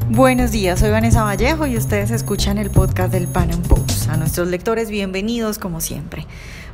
Buenos días, soy Vanessa Vallejo y ustedes escuchan el podcast del Pan Am Post. A nuestros lectores, bienvenidos como siempre.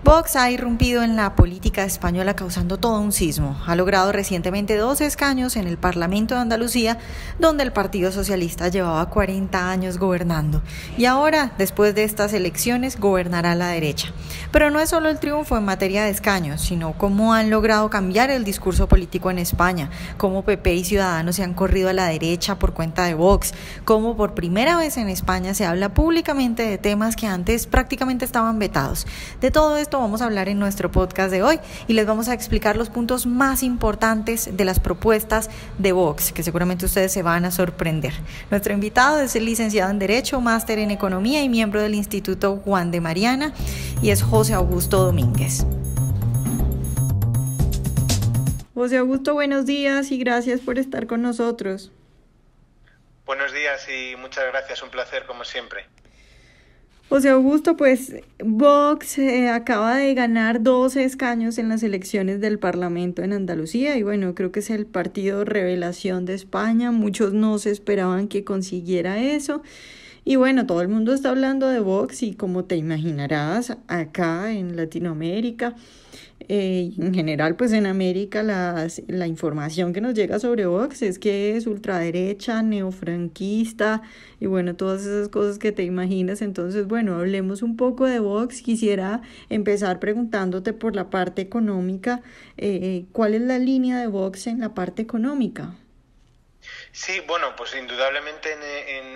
Vox ha irrumpido en la política española causando todo un sismo. Ha logrado recientemente 2 escaños en el Parlamento de Andalucía, donde el Partido Socialista llevaba 40 años gobernando. Y ahora, después de estas elecciones, gobernará la derecha. Pero no es solo el triunfo en materia de escaños, sino cómo han logrado cambiar el discurso político en España, cómo PP y Ciudadanos se han corrido a la derecha por cuenta de Vox, cómo por primera vez en España se habla públicamente de temas que antes prácticamente estaban vetados. De todo esto vamos a hablar en nuestro podcast de hoy y les vamos a explicar los puntos más importantes de las propuestas de Vox, que seguramente ustedes se van a sorprender. Nuestro invitado es el licenciado en Derecho, máster en Economía y miembro del Instituto Juan de Mariana, y es José Augusto Domínguez. José Augusto, buenos días y gracias por estar con nosotros. Buenos días y muchas gracias, un placer como siempre. José Augusto, pues Vox acaba de ganar 12 escaños en las elecciones del Parlamento en Andalucía y bueno, creo que es el partido revelación de España. Muchos no se esperaban que consiguiera eso. Y bueno, todo el mundo está hablando de Vox y como te imaginarás, acá en Latinoamérica, en general pues en América la información que nos llega sobre Vox es que es ultraderecha, neofranquista y bueno, todas esas cosas que te imaginas. Entonces, bueno, hablemos un poco de Vox. Quisiera empezar preguntándote por la parte económica. ¿Cuál es la línea de Vox en la parte económica? Sí, bueno, pues indudablemente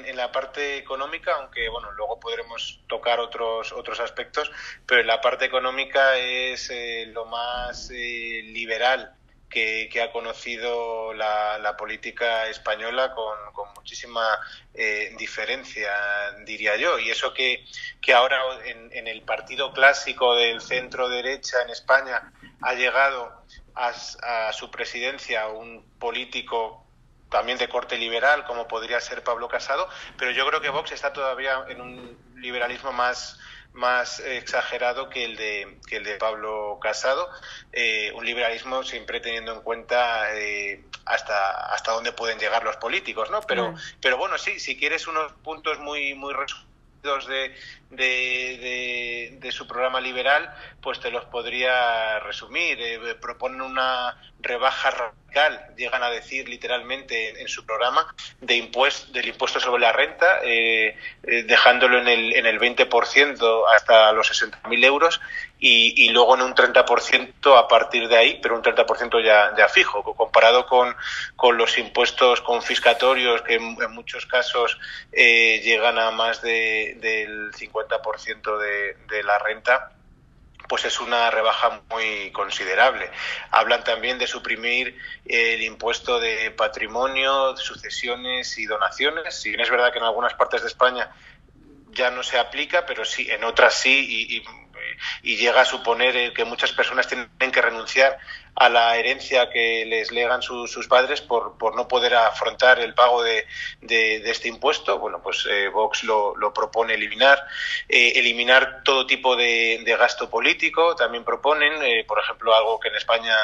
en la parte económica, aunque bueno, luego podremos tocar otros aspectos, pero en la parte económica es lo más liberal que ha conocido la política española con muchísima diferencia, diría yo. Y eso que ahora en el partido clásico del centro-derecha en España ha llegado a su presidencia un político también de corte liberal, como podría ser Pablo Casado, pero yo creo que Vox está todavía en un liberalismo más exagerado que el de Pablo Casado, un liberalismo siempre teniendo en cuenta hasta dónde pueden llegar los políticos, ¿no? Pero bueno, sí, si quieres unos puntos muy resumidos de su programa liberal, pues te los podría resumir. Proponen una rebaja radical, llegan a decir literalmente en su programa, del impuesto sobre la renta, dejándolo en el 20% hasta los 60.000 euros y luego en un 30% a partir de ahí, pero un 30% ya fijo, comparado con los impuestos confiscatorios que en muchos casos llegan a más del 50% de la renta. Pues es una rebaja muy considerable. Hablan también de suprimir el impuesto de patrimonio, sucesiones y donaciones. Si bien es verdad que en algunas partes de España ya no se aplica, pero sí, en otras sí, y llega a suponer que muchas personas tienen que renunciar a la herencia que les legan sus padres por no poder afrontar el pago de este impuesto. Bueno, pues Vox lo propone eliminar todo tipo de gasto político. También proponen, por ejemplo, algo que en España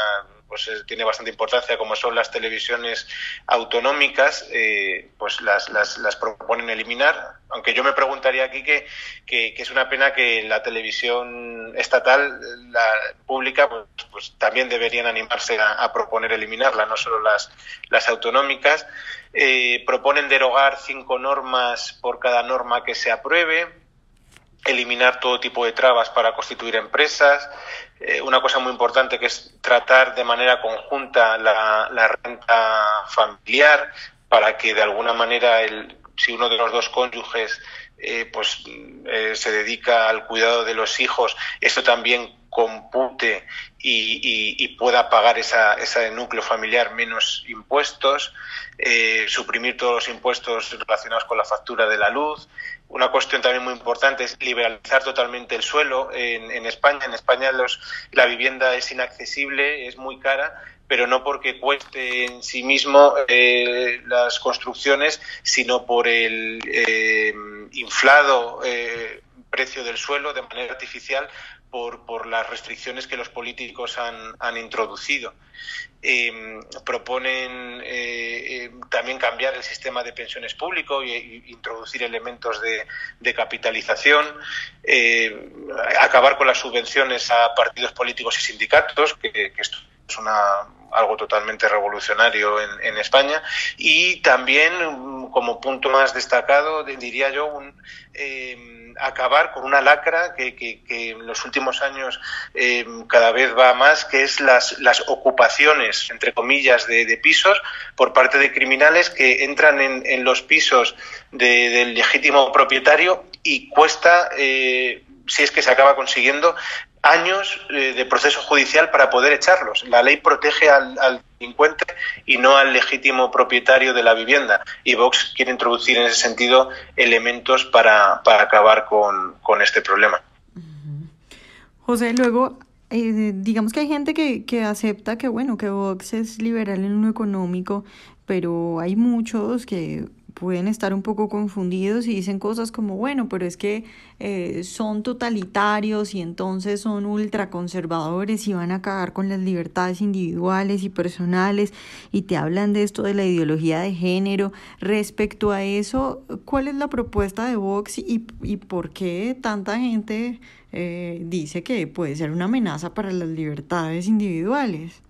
pues tiene bastante importancia, como son las televisiones autonómicas, pues las proponen eliminar, aunque yo me preguntaría aquí que es una pena que la televisión estatal, la pública, pues también deberían animarse a proponer eliminarla, no solo las autonómicas. Proponen derogar 5 normas por cada norma que se apruebe, eliminar todo tipo de trabas para constituir empresas, una cosa muy importante que es tratar de manera conjunta la renta familiar para que de alguna manera si uno de los dos cónyuges se dedica al cuidado de los hijos, esto también compute y pueda pagar ese núcleo familiar menos impuestos, suprimir todos los impuestos relacionados con la factura de la luz. Una cuestión también muy importante es liberalizar totalmente el suelo en España. En España la vivienda es inaccesible, es muy cara, pero no porque cueste en sí mismo las construcciones, sino por el inflado precio del suelo de manera artificial, por las restricciones que los políticos han introducido. Proponen también cambiar el sistema de pensiones público e introducir elementos de capitalización, acabar con las subvenciones a partidos políticos y sindicatos, que esto es algo totalmente revolucionario en España, y también, como punto más destacado, diría yo, acabar con una lacra que en los últimos años cada vez va más, que es las ocupaciones, entre comillas, de pisos por parte de criminales que entran en los pisos del legítimo propietario, y cuesta, si es que se acaba consiguiendo, años de proceso judicial para poder echarlos. La ley protege al delincuente y no al legítimo propietario de la vivienda, y Vox quiere introducir en ese sentido elementos para acabar con este problema. José, luego, digamos que hay gente que acepta que, bueno, que Vox es liberal en lo económico, pero hay muchos que pueden estar un poco confundidos y dicen cosas como, bueno, pero es que son totalitarios y entonces son ultraconservadores y van a acabar con las libertades individuales y personales, y te hablan de esto de la ideología de género. Respecto a eso, ¿cuál es la propuesta de Vox y por qué tanta gente dice que puede ser una amenaza para las libertades individuales?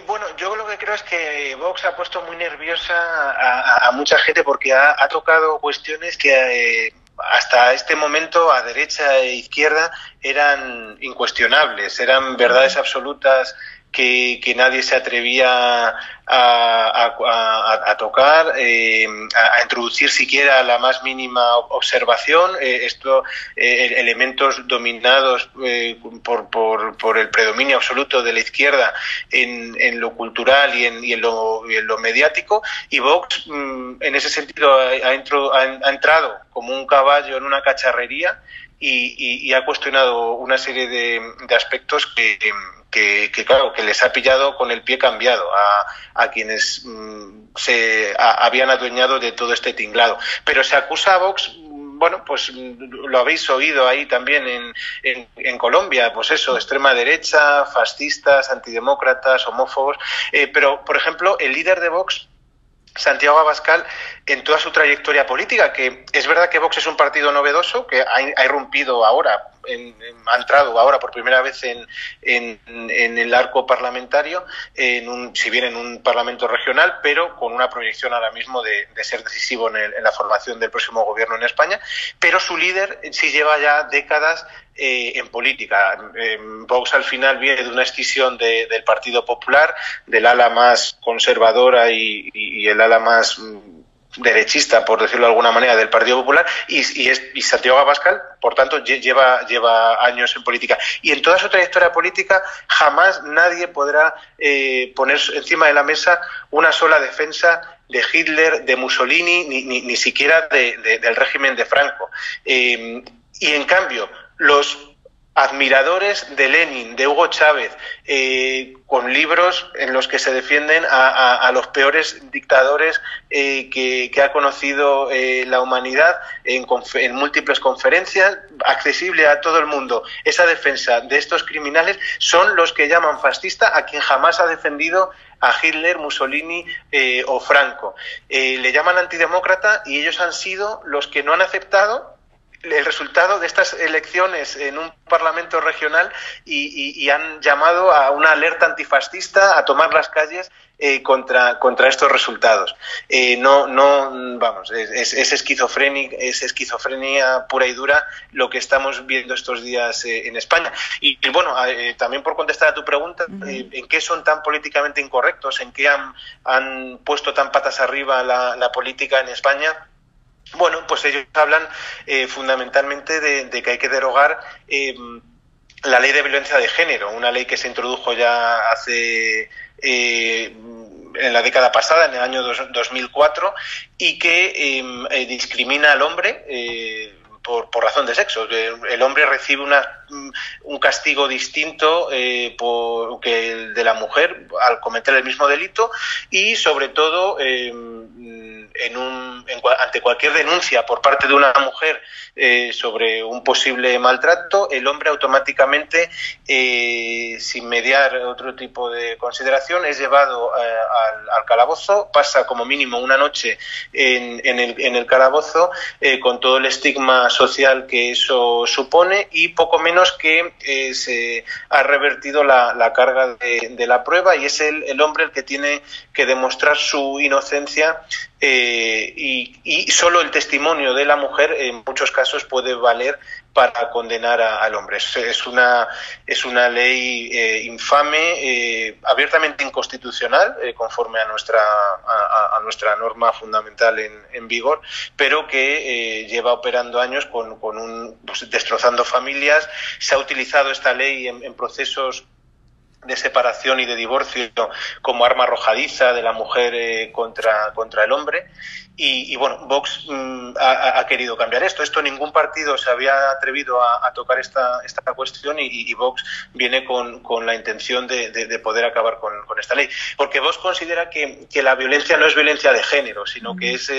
Bueno, yo lo que creo es que Vox ha puesto muy nerviosa a mucha gente, porque ha tocado cuestiones que hasta este momento, a derecha e izquierda, eran incuestionables, eran verdades absolutas que nadie se atrevía a tocar, a introducir siquiera la más mínima observación. Elementos dominados por el predominio absoluto de la izquierda en lo cultural y en lo mediático, y Vox en ese sentido ha entrado como un caballo en una cacharrería y ha cuestionado una serie de aspectos que claro, que les ha pillado con el pie cambiado a quienes se habían adueñado de todo este tinglado. Pero se acusa a Vox, bueno, pues lo habéis oído ahí también en Colombia, pues eso, extrema derecha, fascistas, antidemócratas, homófobos. Pero, por ejemplo, el líder de Vox, Santiago Abascal, en toda su trayectoria política, que es verdad que Vox es un partido novedoso, que ha irrumpido ahora, ha entrado ahora por primera vez en el arco parlamentario, si bien en un parlamento regional, pero con una proyección ahora mismo de ser decisivo en la formación del próximo gobierno en España. Pero su líder sí lleva ya décadas en política. Vox al final viene de una escisión del Partido Popular, del ala más conservadora y el ala más derechista, por decirlo de alguna manera, del Partido Popular, y Santiago Abascal, por tanto, lleva años en política. Y en toda su trayectoria política jamás nadie podrá poner encima de la mesa una sola defensa de Hitler, de Mussolini, ni siquiera del régimen de Franco. Y en cambio, los admiradores de Lenin, de Hugo Chávez, con libros en los que se defienden a los peores dictadores que ha conocido la humanidad, en múltiples conferencias, accesible a todo el mundo. Esa defensa de estos criminales son los que llaman fascista a quien jamás ha defendido a Hitler, Mussolini o Franco. Le llaman antidemócrata, y ellos han sido los que no han aceptado el resultado de estas elecciones en un parlamento regional y han llamado a una alerta antifascista, a tomar las calles contra estos resultados. Es esquizofrenia pura y dura lo que estamos viendo estos días en España. Y bueno, también por contestar a tu pregunta, ¿en qué son tan políticamente incorrectos? ¿En qué han puesto tan patas arriba la política en España? Bueno, pues ellos hablan fundamentalmente de que hay que derogar la ley de violencia de género, una ley que se introdujo ya hace en la década pasada, en el año 2004, y que discrimina al hombre por razón de sexo. El hombre recibe un castigo distinto que el de la mujer al cometer el mismo delito, y sobre todo ante cualquier denuncia por parte de una mujer sobre un posible maltrato, el hombre automáticamente, sin mediar otro tipo de consideración, es llevado al calabozo, pasa como mínimo una noche en el calabozo, con todo el estigma social que eso supone, y poco menos que se ha revertido la carga de la prueba, y es el hombre el que tiene que demostrar su inocencia, y solo el testimonio de la mujer en muchos casos puede valer para condenar al hombre. Es una ley infame, abiertamente inconstitucional, conforme a nuestra norma fundamental en vigor, pero que lleva operando años pues, destrozando familias. Se ha utilizado esta ley en procesos de separación y de divorcio como arma arrojadiza de la mujer contra el hombre, y bueno, Vox ha querido cambiar esto. Ningún partido se había atrevido a tocar esta cuestión, y Vox viene con la intención de poder acabar con esta ley, porque Vox considera que la violencia no es violencia de género, sino que es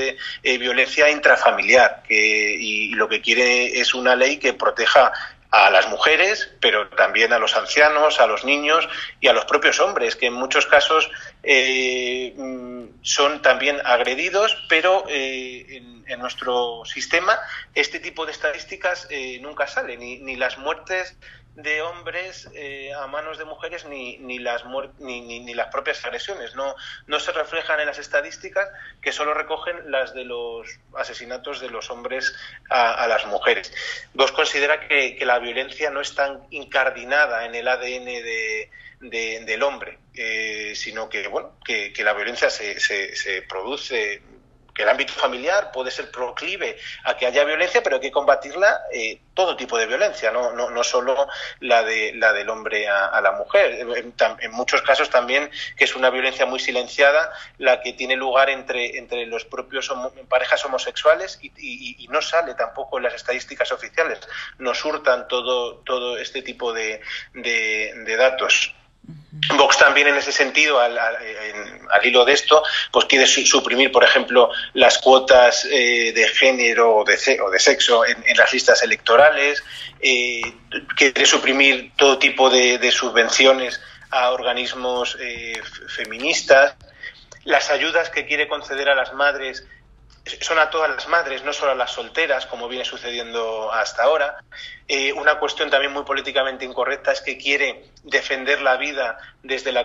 violencia intrafamiliar, y lo que quiere es una ley que proteja a las mujeres, pero también a los ancianos, a los niños y a los propios hombres, que en muchos casos son también agredidos, pero en nuestro sistema este tipo de estadísticas nunca salen, ni las muertes de hombres a manos de mujeres, ni las propias agresiones. No se reflejan en las estadísticas, que solo recogen las de los asesinatos de los hombres a las mujeres. Vox considera que la violencia no es tan incardinada en el ADN del hombre, sino que la violencia se produce, que el ámbito familiar puede ser proclive a que haya violencia, pero hay que combatirla, todo tipo de violencia, no solo la del hombre a la mujer. En muchos casos también, que es una violencia muy silenciada, la que tiene lugar entre los propios parejas homosexuales, y no sale tampoco en las estadísticas oficiales. Nos hurtan todo este tipo de datos. Vox también, en ese sentido, al hilo de esto, pues quiere suprimir, por ejemplo, las cuotas de género o de sexo en las listas electorales, quiere suprimir todo tipo de subvenciones a organismos feministas. Las ayudas que quiere conceder a las madres son a todas las madres, no solo a las solteras, como viene sucediendo hasta ahora. Una cuestión también muy políticamente incorrecta es que quiere defender la vida desde la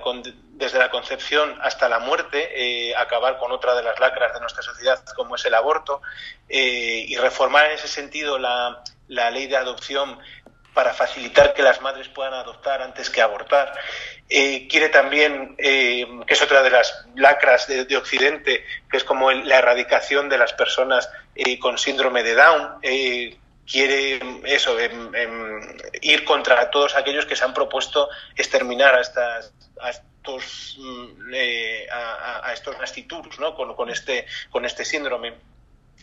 concepción hasta la muerte, acabar con otra de las lacras de nuestra sociedad, como es el aborto, y reformar en ese sentido la ley de adopción para facilitar que las madres puedan adoptar antes que abortar. Quiere también, que es otra de las lacras de Occidente, que es como la erradicación de las personas con síndrome de Down. Quiere ir contra todos aquellos que se han propuesto exterminar a estos nasciturus, ¿no? con este síndrome.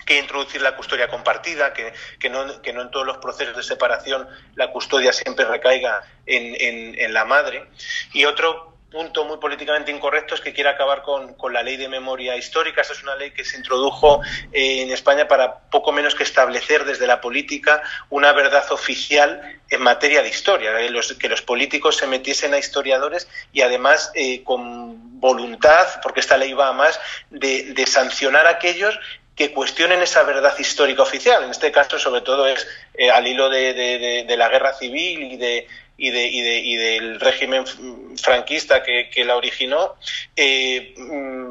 Que introducir la custodia compartida, que no en todos los procesos de separación la custodia siempre recaiga en la madre. Y otro punto muy políticamente incorrecto es que quiere acabar con la ley de memoria histórica. Esta es una ley que se introdujo en España para poco menos que establecer desde la política una verdad oficial en materia de historia, que los políticos se metiesen a historiadores, y además con voluntad, porque esta ley va a más, de sancionar a aquellos que cuestionen esa verdad histórica oficial. En este caso, sobre todo, es al hilo de la guerra civil y del régimen franquista que la originó,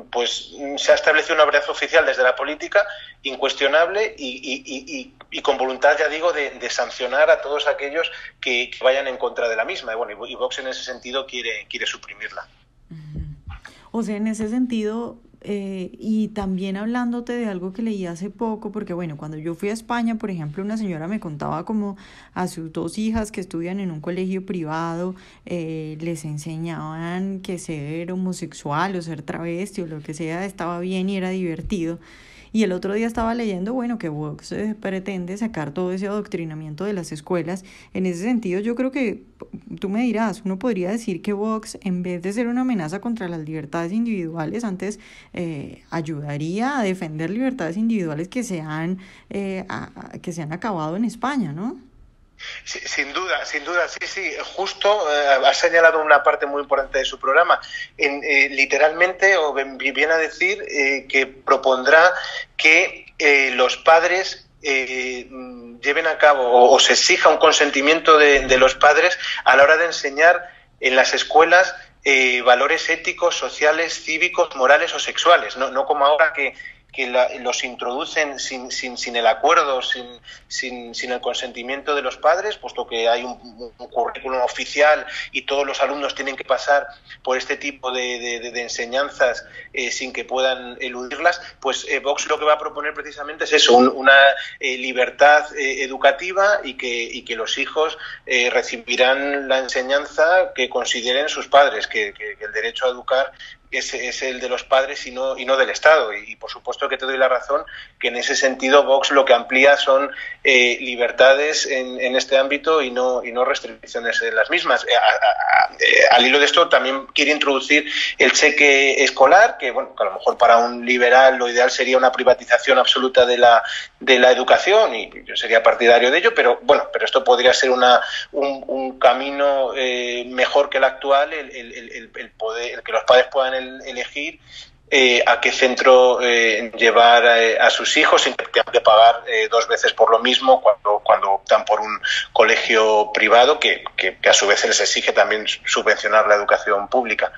pues se ha establecido una verdad oficial desde la política incuestionable, y con voluntad, ya digo, de sancionar a todos aquellos que vayan en contra de la misma. Y Vox en ese sentido quiere suprimirla. O sea, en ese sentido, y también hablándote de algo que leí hace poco, porque cuando yo fui a España, por ejemplo, una señora me contaba como a sus 2 hijas que estudian en un colegio privado, les enseñaban que ser homosexual o ser travesti o lo que sea estaba bien y era divertido. Y el otro día estaba leyendo, bueno, que Vox pretende sacar todo ese adoctrinamiento de las escuelas. En ese sentido, yo creo que, tú me dirás, uno podría decir que Vox, en vez de ser una amenaza contra las libertades individuales, antes ayudaría a defender libertades individuales que que se han acabado en España, ¿no? Sí, sin duda, sí, justo ha señalado una parte muy importante de su programa. Literalmente, o viene a decir que propondrá que los padres lleven a cabo o se exija un consentimiento de los padres a la hora de enseñar en las escuelas valores éticos, sociales, cívicos, morales o sexuales, no como ahora que los introducen sin el acuerdo, sin el consentimiento de los padres, puesto que hay un currículum oficial y todos los alumnos tienen que pasar por este tipo de enseñanzas sin que puedan eludirlas. Pues Vox lo que va a proponer precisamente es eso, una libertad educativa y que los hijos recibirán la enseñanza que consideren sus padres, que el derecho a educar es el de los padres y no del Estado. Y por supuesto que te doy la razón que en ese sentido Vox lo que amplía son libertades en este ámbito y no restricciones en las mismas. Al hilo de esto también quiere introducir el cheque escolar, que bueno, que a lo mejor para un liberal lo ideal sería una privatización absoluta de la educación, y yo sería partidario de ello, pero esto podría ser un camino mejor que el actual, el que los padres puedan elegir a qué centro llevar a sus hijos sin que tengan que pagar 2 veces por lo mismo cuando optan por un colegio privado que a su vez se les exige también subvencionar la educación pública.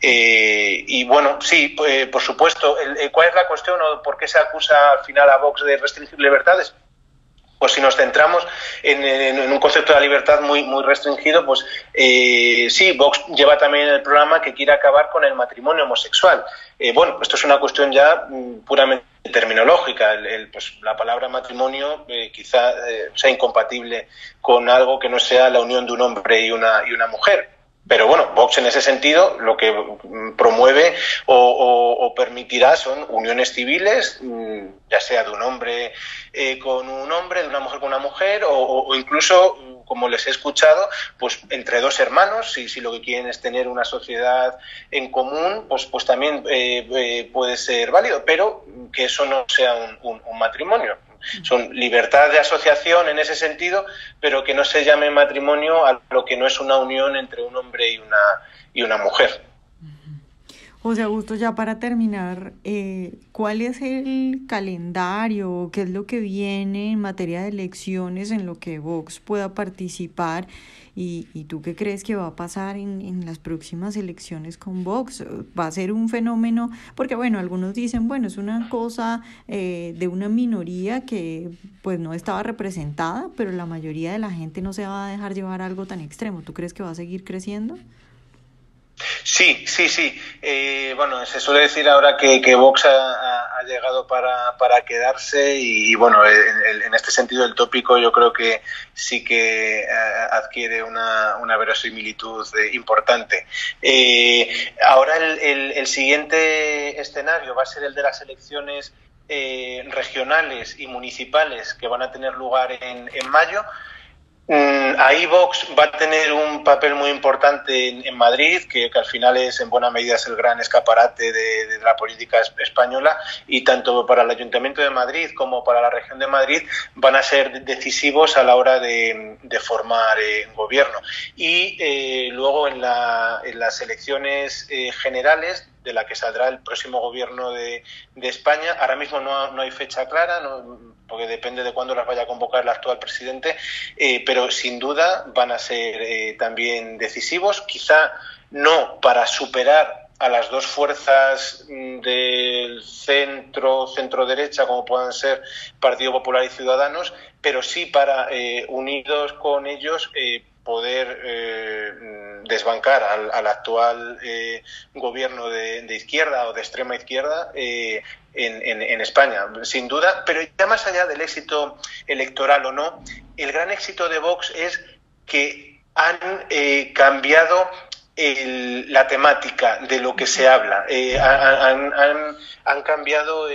Y bueno, sí, por supuesto, ¿cuál es la cuestión o por qué se acusa al final a Vox de restringir libertades? Pues si nos centramos en un concepto de la libertad muy restringido, pues sí, Vox lleva también en el programa que quiere acabar con el matrimonio homosexual. Esto es una cuestión ya puramente terminológica. Pues la palabra matrimonio quizá sea incompatible con algo que no sea la unión de un hombre y una mujer. Pero bueno, Vox en ese sentido lo que promueve o permitirá son uniones civiles, ya sea de un hombre con un hombre, de una mujer con una mujer, o incluso, como les he escuchado, pues entre 2 hermanos, si lo que quieren es tener una sociedad en común, pues también puede ser válido, pero que eso no sea un matrimonio. Son libertad de asociación en ese sentido, pero que no se llame matrimonio a lo que no es una unión entre un hombre y una mujer. José Augusto, ya para terminar, ¿cuál es el calendario? ¿Qué es lo que viene en materia de elecciones en lo que Vox pueda participar? ¿Y tú qué crees que va a pasar en las próximas elecciones con Vox? ¿Va a ser un fenómeno? Porque bueno, algunos dicen, bueno, es una cosa de una minoría que pues no estaba representada, pero la mayoría de la gente no se va a dejar llevar a algo tan extremo. ¿Tú crees que va a seguir creciendo? Sí. Se suele decir ahora que Vox ha llegado para quedarse y bueno, en este sentido el tópico yo creo que sí que adquiere una verosimilitud importante. Ahora el siguiente escenario va a ser el de las elecciones regionales y municipales que van a tener lugar en mayo. Ahí Vox va a tener un papel muy importante en Madrid, que al final en buena medida es el gran escaparate de la política española, y tanto para el Ayuntamiento de Madrid como para la región de Madrid van a ser decisivos a la hora de formar gobierno. Y luego en las elecciones generales, de la que saldrá el próximo gobierno de España, ahora mismo no hay fecha clara, porque depende de cuándo las vaya a convocar el actual presidente, pero sin duda van a ser también decisivos, quizá no para superar a las 2 fuerzas del centro-derecha, como puedan ser Partido Popular y Ciudadanos, pero sí para, unidos con ellos, poder desbancar al actual gobierno de izquierda o de extrema izquierda en España, sin duda. Pero ya más allá del éxito electoral o no, el gran éxito de Vox es que han cambiado la temática de lo que se habla. Han cambiado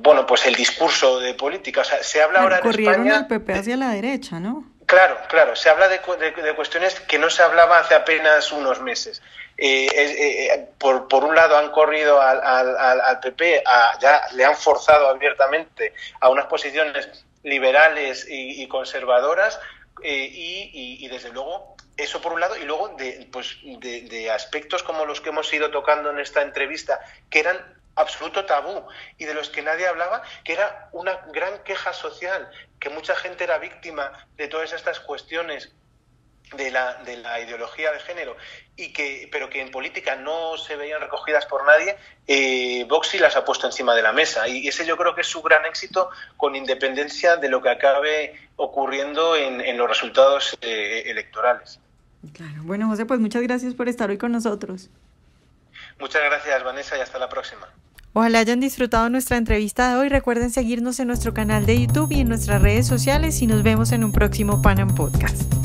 bueno, pues el discurso de política. O sea, se habla ahora en España... Corrieron el PP hacia la derecha, ¿no? Claro, se habla de cuestiones que no se hablaba hace apenas unos meses. Por un lado han corrido al PP, ya le han forzado abiertamente a unas posiciones liberales y conservadoras, y desde luego eso por un lado, y luego de aspectos como los que hemos ido tocando en esta entrevista, que eran absoluto tabú y de los que nadie hablaba, que era una gran queja social, que mucha gente era víctima de todas estas cuestiones de la ideología de género, pero que en política no se veían recogidas por nadie. Vox sí las ha puesto encima de la mesa, y ese yo creo que es su gran éxito, con independencia de lo que acabe ocurriendo en los resultados electorales. Claro. Bueno, José, pues muchas gracias por estar hoy con nosotros. Muchas gracias, Vanessa, y hasta la próxima. Ojalá hayan disfrutado nuestra entrevista de hoy. Recuerden seguirnos en nuestro canal de YouTube y en nuestras redes sociales, y nos vemos en un próximo Pan Am Podcast.